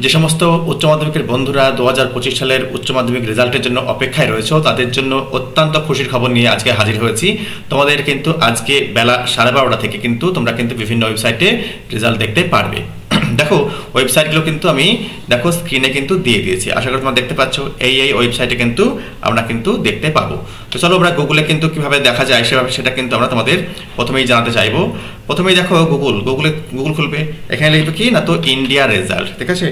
যে সমস্ত উচ্চ মাধ্যমিকের বন্ধুরা 2025 সালের উচ্চ মাধ্যমিক রেজাল্টের জন্য অপেক্ষায় রয়েছে তাদের জন্য অত্যন্ত খুশির খবর নিয়ে আজকে হাজির হয়েছি। তোমাদের কিন্তু আজকে বেলা 12:30 থেকে কিন্তু তোমরা কিন্তু বিভিন্ন ওয়েবসাইটে রেজাল্ট দেখতে পারবে। দেখো ওয়েবসাইটগুলো কিন্তু আমি দেখো স্ক্রিনে কিন্তু দিয়ে দিয়েছি, আশা করি তোমরা দেখতে পাচ্ছ। এই ওয়েবসাইটে কিন্তু আমরা কিন্তু দেখতে পাবো। তো চলো আমরা গুগলে কিন্তু কিভাবে দেখা যায় সেটা কিন্তু আমরা তোমাদের প্রথমেই জানাতে চাইবো। প্রথমেই দেখো গুগল খুলবে, এখানে লিখবে কি না তো ইন্ডিয়া রেজাল্ট, ঠিক আছে।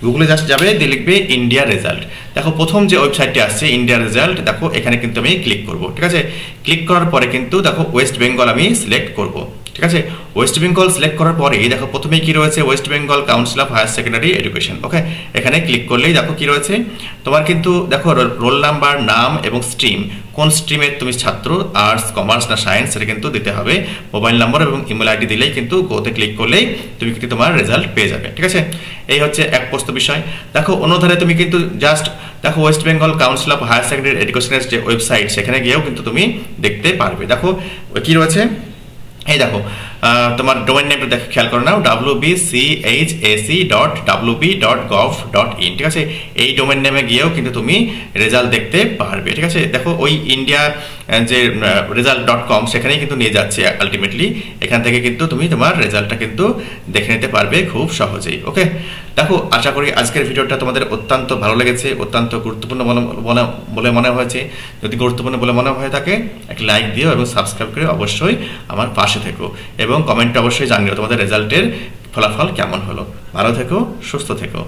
গুগলে জাস্ট যাবে, দিয়ে লিখবে ইন্ডিয়া রেজাল্ট। দেখো প্রথম যে ওয়েবসাইটটি আসছে ইন্ডিয়া রেজাল্ট, দেখো এখানে কিন্তু আমি ক্লিক করব, ঠিক আছে। ক্লিক করার পরে কিন্তু দেখো ওয়েস্ট বেঙ্গল আমি সিলেক্ট করব, ঠিক আছে। ওয়েস্ট বেঙ্গল সিলেক্ট করার পরে দেখো প্রথমেই কি রয়েছে, West Bengal council of higher Secondary Education. Okay, এখানে ক্লিক করলেই দেখো কি রয়েছে, তোমার কিন্তু দেখো রোল নাম্বার, নাম এবং স্ট্রিম, কোন স্ট্রিমের তুমি ছাত্র, আর্টস, কমার্স না সায়েন্স, সেটা কিন্তু দিতে হবে। মোবাইল নাম্বার এবং ইমেল আইডি দিলেই কিন্তু গোতে ক্লিক করলেই তুমি কিন্তু তোমার রেজাল্ট পেয়ে যাবে, ঠিক আছে। এই হচ্ছে এক প্রস্ত বিষয়। দেখো অন্যধারে তুমি কিন্তু জাস্ট দেখো West Bengal council of higher secondary এডুকেশনের যে ওয়েবসাইট, সেখানে গিয়েও কিন্তু তুমি দেখতে পারবে। দেখো কি রয়েছে, এই দেখো তোমার ডোমেন নেমটা দেখো, খেয়াল করো নাও, wbchac.wb.gov.in, ঠিক আছে। এই ডোমেন নেমে গিয়েও কিন্তু তুমি রেজাল্ট দেখতে পারবে, ঠিক আছে। দেখো ওই ইন্ডিয়া যে result.com সেখানেই কিন্তু নিয়ে যাচ্ছে আলটিমেটলি। এখান থেকে কিন্তু তুমি তোমার রেজাল্টটা কিন্তু দেখে নিতে পারবে খুব সহজেই। ওকে, দেখো আশা করি আজকের ভিডিওটা তোমাদের অত্যন্ত ভালো লেগেছে, অত্যন্ত গুরুত্বপূর্ণ বলে মনে হয়েছে। যদি গুরুত্বপূর্ণ বলে মনে হয়ে থাকে একটা লাইক দিও এবং সাবস্ক্রাইব করে অবশ্যই আমার পাশে থেকো এবং কমেন্টে অবশ্যই জানিও তোমাদের রেজাল্টের ফলাফল কেমন হলো। ভালো থেকো, সুস্থ থেকো।